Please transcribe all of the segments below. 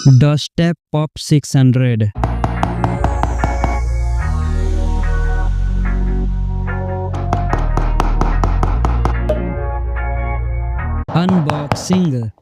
Dubstep Pop 600. Unboxing.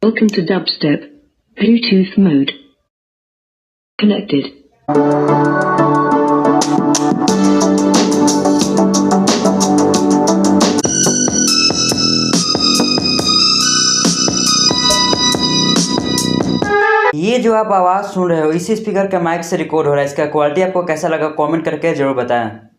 Welcome to Dubstep. Bluetooth mode. Connected. ये जो आप आवाज़ सुन रहे हो इसी स्पीकर के माइक से रिकॉर्ड हो रहा है। इसका क्वालिटी आपको कैसा लगा कमेंट करके ज़रूर बताएं।